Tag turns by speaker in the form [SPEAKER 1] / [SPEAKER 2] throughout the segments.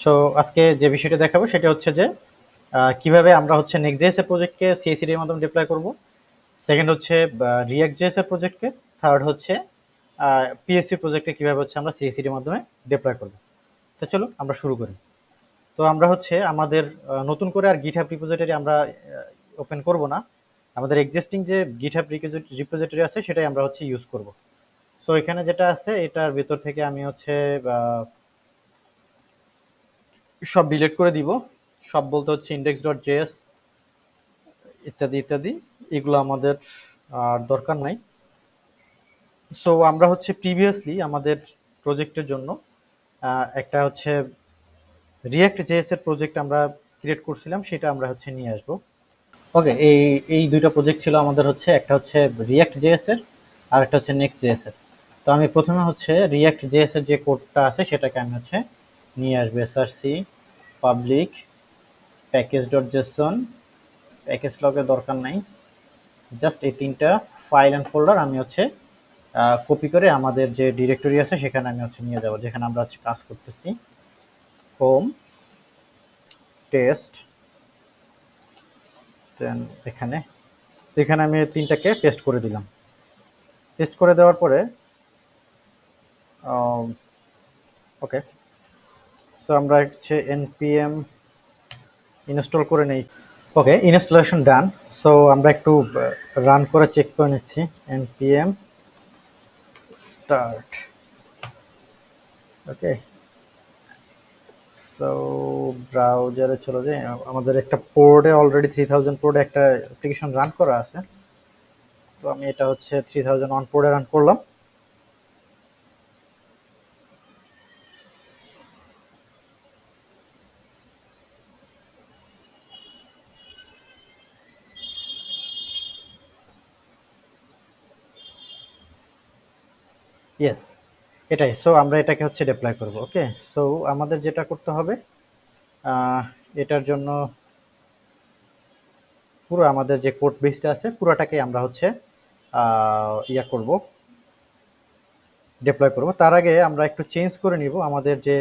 [SPEAKER 1] So আজকে যে বিষয়টা দেখাবো সেটা হচ্ছে যে কিভাবে আমরা হচ্ছে নেক্সট.js এর প্রজেক্টকে CI/CD এর মাধ্যমে ডিপ্লয় করব। সেকেন্ড হচ্ছে React.js এর প্রজেক্টকে। থার্ড হচ্ছে PHP প্রজেক্টে কিভাবে হচ্ছে আমরা CI/CD এর মাধ্যমে ডিপ্লয় করব। তো চলো আমরা শুরু করি। তো আমরা হচ্ছে আমাদের নতুন করে আর GitHub রিপোজিটরি আমরা ওপেন করব না। আমাদের এক্সিস্টিং যে GitHub রিপোজিটরি আছে সেটাই আমরা হচ্ছে ইউজ করব। সো এখানে যেটা আছে এটার ভিতর থেকে আমি হচ্ছে সব ডিলিট করে দিব। সব বলতে হচ্ছে index.js ইত্যাদি ইত্যাদি, এগুলো আমাদের আর দরকার নাই। সো আমরা হচ্ছে প্রিভিয়াসলি আমাদের প্রজেক্টের জন্য একটা হচ্ছে React.js এর প্রজেক্ট আমরা ক্রিয়েট করছিলাম, সেটা আমরা হচ্ছে নিয়ে আসবো। ওকে, এই এই দুইটা প্রজেক্ট ছিল আমাদের, হচ্ছে একটা হচ্ছে React.js এর আর একটা হচ্ছে Next.js এর। তো আমি প্রথমে হচ্ছে React.js এর যে কোডটা আছে সেটাকে আমি হচ্ছে নিয়ে আসবো। src public package.json, প্যাকেজ লগের দরকার নাই, জাস্ট এই তিনটা ফাইল অ্যান্ড ফোল্ডার আমি হচ্ছে কপি করে আমাদের যে ডিরেক্টরি আছে সেখানে আমি হচ্ছে নিয়ে যাব, যেখানে আমরা হচ্ছে কাজ করতেছি। হোম, টেস্ট, দেন এখানে এখানে আমি তিনটাকে পেস্ট করে দিলাম। পেস্ট করে দেওয়ার পরে ওকে, সো আমরা হচ্ছে npm ইনস্টল করে নেই। ওকে, ইনস্টলেশন ডান। সো আমরা একটু রান করে চেক করে নিচ্ছি। npm start. ওকে, সো ব্রাউজারে চলে যাই। আমাদের একটা পোর্টে অলরেডি 3000 পোর্টে একটা অ্যাপ্লিকেশন রান করা আছে। তো আমি এটা হচ্ছে 3001 পোর্টে রান করলাম। ইয়েস, এটাই। সো আমরা এটাকে হচ্ছে ডিপ্লয় করব। ওকে, সো আমাদের যেটা করতে হবে, এটার জন্য পুরো আমাদের যে কোড বেসটা আছে পুরোটাকে আমরা হচ্ছে ইয়া করব, ডিপ্লয় করব। তার আগে আমরা একটু চেঞ্জ করে নিব আমাদের যে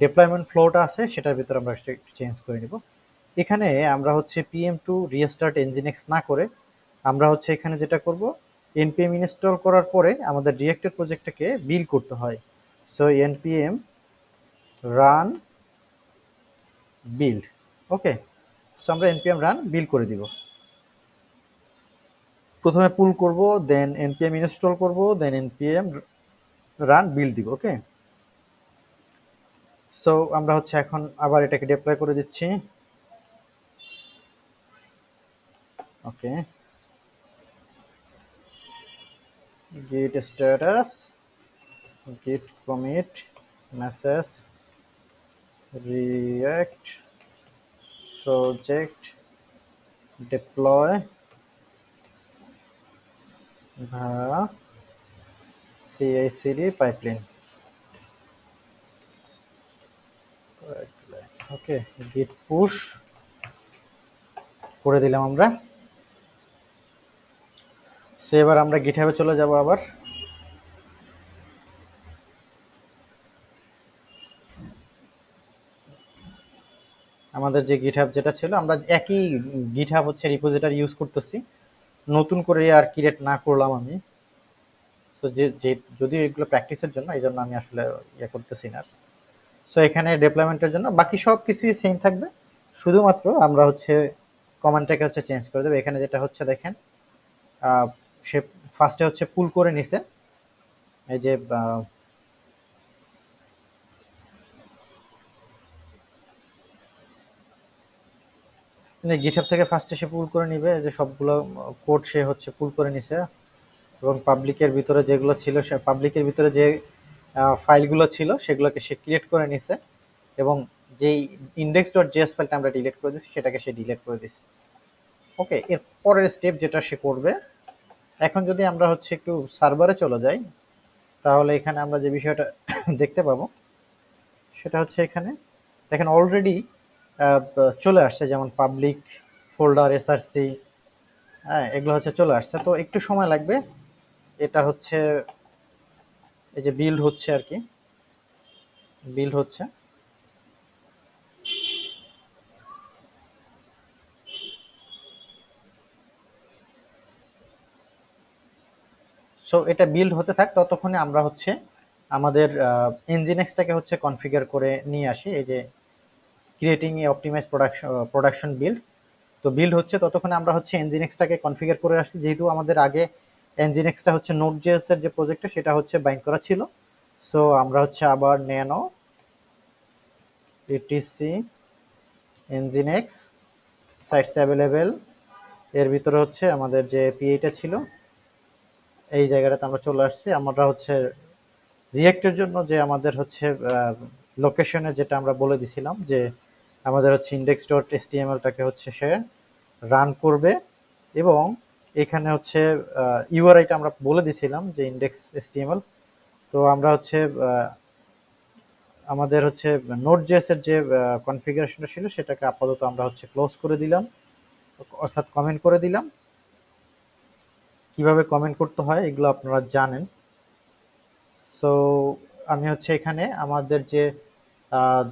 [SPEAKER 1] ডিপ্লয়মেন্ট ফ্লোটা আছে সেটার ভিতরে আমরা একটু চেঞ্জ করে নিব। এখানে আমরা হচ্ছে pm2 রিস্টার্ট nginx না করে আমরা হচ্ছে এখানে যেটা করব, npm ইনস্টল করার পরে আমাদের রিয়েক্টেড প্রজেক্টটাকে বিল্ড করতে হয়। So npm run build. Okay, so আমরা npm রান বিল্ড করে দিব। প্রথমে পুল করব, দেন npm ইনস্টল করব, দেন npm রান বিল্ড দিব। ওকে, সো আমরা হচ্ছে এখন আবার এটাকে ডিপ্লয় করে দিচ্ছি। ওকে, git status, git commit message react project deploy via CI/CD pipeline। ওকে, git push করে দিলাম আমরা। সো এবার আমরা গিটহাবে চলে যাব আবার। আমাদের যে গিটহাব যেটা ছিল, আমরা একই গিটহাব হচ্ছে রিপোজিটরি ইউজ করতেছি, নতুন করে আর ক্রিয়েট না করলাম আমি। তো যে যদিও এগুলো প্র্যাকটিসের জন্য, এই জন্য আমি আসলে ইয়ে করতেছি না। সো এখানে ডেপ্লয়মেন্টের জন্য বাকি সব কিছুই সেম থাকবে, শুধুমাত্র আমরা হচ্ছে কমান্ডটাকে হচ্ছে চেঞ্জ করে দেবো। এখানে যেটা হচ্ছে দেখেন, সে ফার্স্টে হচ্ছে পুল করে নিছে এই যে গিটহাব থেকে ফার্স্টে সে পুল করে নিবে, যে সবগুলো কোড সে হচ্ছে পুল করে নিছে, এবং পাবলিকের ভিতরে যেগুলো ছিল, সে পাবলিকের ভিতরে যে ফাইলগুলো ছিল সেগুলোকে সে ক্রিয়েট করে নিছে, এবং যেই index.js ফাইলটা আমরা ডিলিট করে দিচ্ছি সেটাকে সে ডিলিট করে দিচ্ছে। ওকে, এর পরের স্টেপ যেটা সে করবে, এখন যদি আমরা হচ্ছে একটু সার্ভারে চলে যাই, তাহলে এখানে আমরা যে বিষয়টা দেখতে পাবো সেটা হচ্ছে, এখানে দেখেন অলরেডি চলে আসছে, যেমন পাবলিক ফোল্ডার src, হ্যাঁ এগুলো হচ্ছে চলে আসছে। তো একটু সময় লাগবে, এটা হচ্ছে এই যে বিল্ড হচ্ছে আর কি, বিল্ড হচ্ছে। সো এটা বিল্ড হতে থাক, ততক্ষণে আমরা হচ্ছে আমাদের এনজিনেক্সটাকে হচ্ছে কনফিগার করে নিয়ে আসি। এই যে creating a optimise production build, তো বিল্ড হচ্ছে ততক্ষণে আমরা হচ্ছে এনজিনেক্সটাকে কনফিগার করে আসছি, যেহেতু আমাদের আগে এনজিনেক্সটা হচ্ছে নোড জেএস এর যে প্রজেক্টটা সেটা হচ্ছে বাইন্ড করা ছিল। সো আমরা হচ্ছে আবার nano etc nginx sites available এর ভিতরে হচ্ছে আমাদের যে পিএইটা ছিল এই জায়গাটাতে আমরা চলে আসছি। আমরা হচ্ছে রিয়েক্টের জন্য যে আমাদের হচ্ছে লোকেশনে যেটা আমরা বলে দিছিলাম যে আমাদের হচ্ছে ইন্ডেক্স ডট এসটিএমএলটাকে হচ্ছে সে রান করবে, এবং এখানে হচ্ছে ইউআরআইটা আমরা বলে দিছিলাম যে ইন্ডেক্স এসটিএমএল। তো আমরা হচ্ছে আমাদের হচ্ছে নোড জেএস এর যে কনফিগারেশনটা ছিল সেটাকে আপাতত আমরা হচ্ছে ক্লোজ করে দিলাম, অর্থাৎ কমেন্ট করে দিলাম। কিভাবে কমেন্ট করতে হয় এগুলো আপনারা জানেন। সো আমি হচ্ছে এখানে আমাদের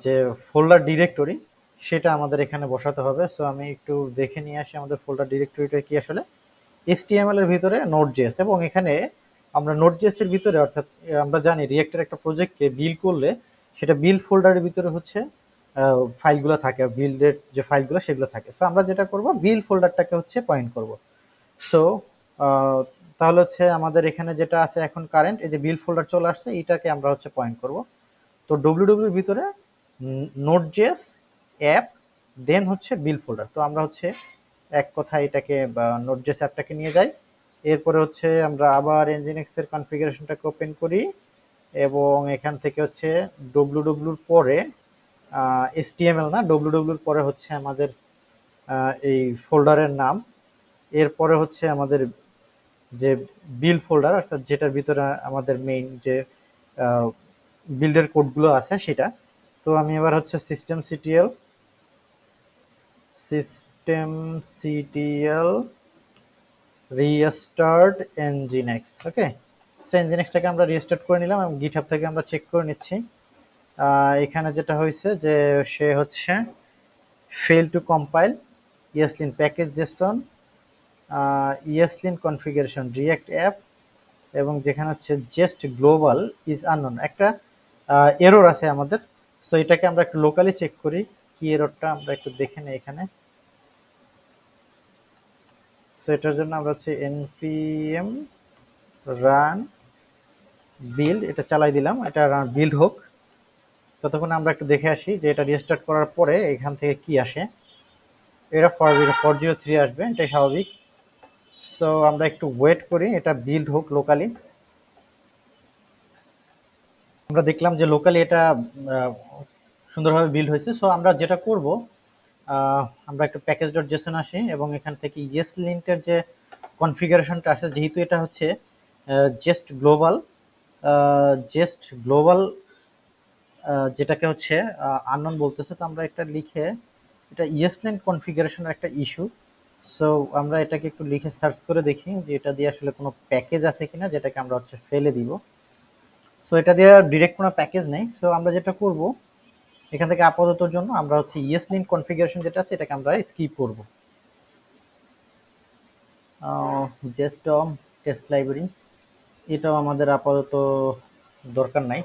[SPEAKER 1] যে ফোল্ডার ডিরেক্টরি সেটা আমাদের এখানে বসাতে হবে। সো আমি একটু দেখে নিয়ে আসি আমাদের ফোল্ডার ডিরেক্টরিটা কি আসলে। HTML এর ভিতরে নোড.js, এবং এখানে আমরা নোড.js এর ভিতরে, অর্থাৎ আমরা জানি রিয়েক্টের একটা প্রজেক্টকে বিল্ড করলে সেটা বিল্ড ফোল্ডারের ভিতরে হচ্ছে ফাইলগুলো থাকে, বিল্ডের যে ফাইলগুলো সেগুলো থাকে। সো আমরা যেটা করব বিল্ড ফোল্ডারটাকে হচ্ছে পয়েন্ট করব। সো তাহলে হচ্ছে আমাদের এখানে যেটা আছে এখন কারেন্ট, এই যে বিল্ড ফোল্ডার চলে আসছে, এটাকে আমরা হচ্ছে পয়েন্ট করব। তো www এর ভিতরে নোড.js অ্যাপ, দেন হচ্ছে বিল্ড ফোল্ডার। তো আমরা হচ্ছে এক কথায় এটাকে নোড.js অ্যাপটাকে নিয়ে যাই। এরপরে হচ্ছে আমরা আবার nginx এর কনফিগারেশনটাকে ওপেন করি, এবং এখান থেকে হচ্ছে www এর পরে html না, www এর পরে হচ্ছে আমাদের এই ফোল্ডারের নাম, এরপরে হচ্ছে আমাদের যে বিল্ড ফোল্ডার, অর্থাৎ যেটার ভিতরে আমাদের মেইন যে বিল্ডের কোডগুলো আছে সেটা। তো আমি এবার হচ্ছে সিস্টেম সিটিএল রিস্টার্ট nginx। ওকে, সো nginxটাকে আমরা রিস্টার্ট করে নিলাম এবং গিটহাব থেকে আমরা চেক করে নিচ্ছি। এখানে যেটা হয়েছে যে সে হচ্ছে fail to compile ESLint package Jason, ESLint configuration react app, এবং যেখানে হচ্ছে জাস্ট গ্লোবাল ইজ আননোন, একটা এরর আছে আমাদের। সো এটাকে আমরা একটু লোকালি চেক করি, কি এররটা আমরা একটু দেখে নেই এখানে। সো এটার জন্য আমরা হচ্ছে npm রান বিল্ড এটা চালাই দিলাম, এটা রান বিল্ড হোক, ততক্ষণ আমরা একটু দেখে আসি যে এটা রিস্টার্ট করার পরে এখান থেকে কি আসে। এটা 403 আসবে, এটাই স্বাভাবিক। সো আমরা একটু ওয়েট করি, এটা বিল্ড হোক লোকালি। আমরা দেখলাম যে লোকালি এটা সুন্দরভাবে বিল্ড হয়েছে। সো আমরা যেটা করব, আমরা একটু প্যাকেজ ডট জেসন আসি, এবং এখান থেকে ESLint এর যে কনফিগারেশনটা আছে, যেহেতু এটা হচ্ছে জাস্ট গ্লোবাল যেটাকে হচ্ছে আননোন বলতেছে, তো আমরা এটা লিখে, এটা ESLint কনফিগারেশনের একটা ইস্যু। সো আমরা এটাকে একটু লিখে সার্চ করে দেখি যে এটা দিয়ে আসলে কোনো প্যাকেজ আছে কিনা, যেটাকে আমরা হচ্ছে ফেলে দিব। সো এটা দিয়ে ডিরেক্ট কোনো প্যাকেজ নেই। সো আমরা যেটা করব, এখান থেকে আপাততর জন্য আমরা হচ্ছে ESLint কনফিগারেশন যেটা আছে এটাকে আমরা স্কিপ করব। জেস্টম টেস্ট লাইব্রেরি এটাও আমাদের আপাতত দরকার নাই।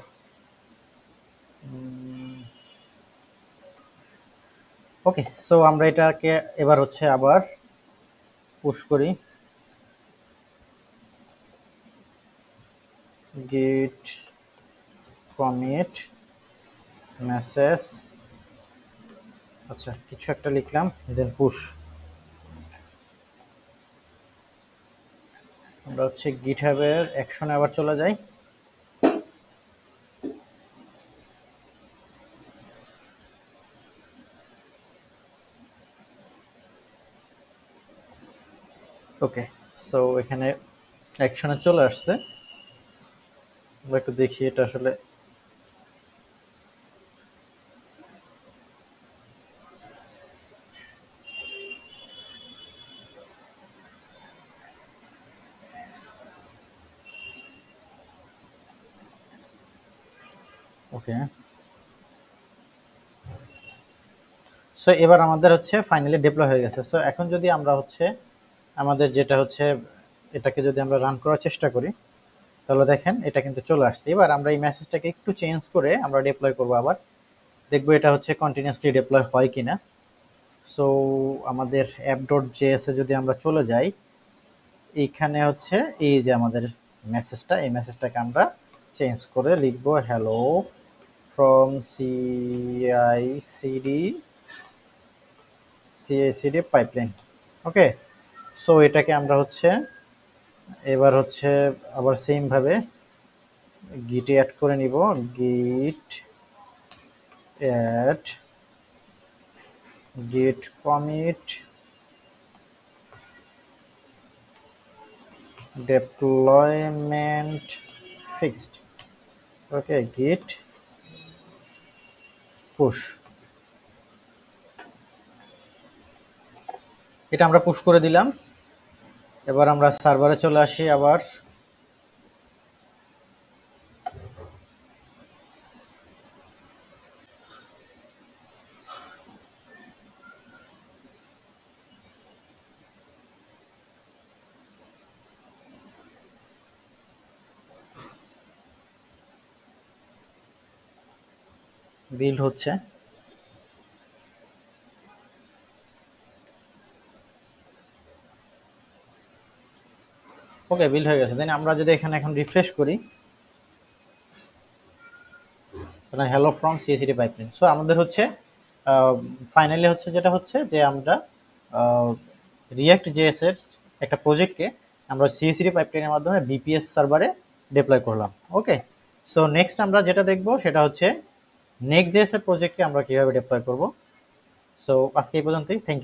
[SPEAKER 1] ওকে, সো আমরা এটাকে এবার হচ্ছে আবার পুশ করি, git commit মেসেজ, আচ্ছা কিছু একটা লিখলাম, দেন পুশ। আমরা হচ্ছে গিটহাবের অ্যাকশনে আবার চলে যাই। ওকে, সো এখানে অ্যাকশনে চলে আসছে। আমরা একটু দেখি এটা আসলে ওকে। সো এবার আমাদের হচ্ছে ফাইনালি ডিপ্লয় হয়ে গেছে। সো এখন যদি আমরা হচ্ছে আমাদের যেটা হচ্ছে এটাকে যদি আমরা রান করার চেষ্টা করি, তাহলে দেখেন এটা কিন্তু চলে আসছে। এবার আমরা এই মেসেজটাকে একটু চেঞ্জ করে আমরা ডিপ্লয় করব, আবার দেখবো এটা হচ্ছে কন্টিনিউয়াসলি ডিপ্লয় হয় কিনা। সো আমাদের app.js এ যদি আমরা চলে যাই, এইখানে হচ্ছে এই যে আমাদের মেসেজটা, এই মেসেজটাকে আমরা চেঞ্জ করে লিখবো hello from CI/CD pipeline. Okay, so এটাকে আমরা হচ্ছে এবার হচ্ছে আবার সেম ভাবে গিটে অ্যাড করে নিব, git add git commit deployment fixed। ওকে, git push, এটা আমরা পুশ করে দিলাম। এবার আমরা সার্ভারে চলে আসি, আবার বিল্ড হচ্ছে। ওকে, বিল্ড হয়ে গেছে। দেন আমরা যদি এখানে এখন রিফ্রেশ করি, হ্যালো ফ্রম সিএসিডি পাইপলাইন। সো আমাদের হচ্ছে ফাইনালি হচ্ছে যেটা হচ্ছে যে আমরা রিয়াক্ট জেএস এর একটা প্রজেক্টকে আমরা সিএসিডি পাইপলাইনের মাধ্যমে বিপিএস সার্ভারে ডিপ্লয় করলাম। ওকে, সো নেক্সট আমরা যেটা দেখবো সেটা হচ্ছে নেক্সট জেএস এর প্রজেক্টকে আমরা কিভাবে ডিপ্লয় করব। সো আজকে এই পর্যন্তই। Thank you.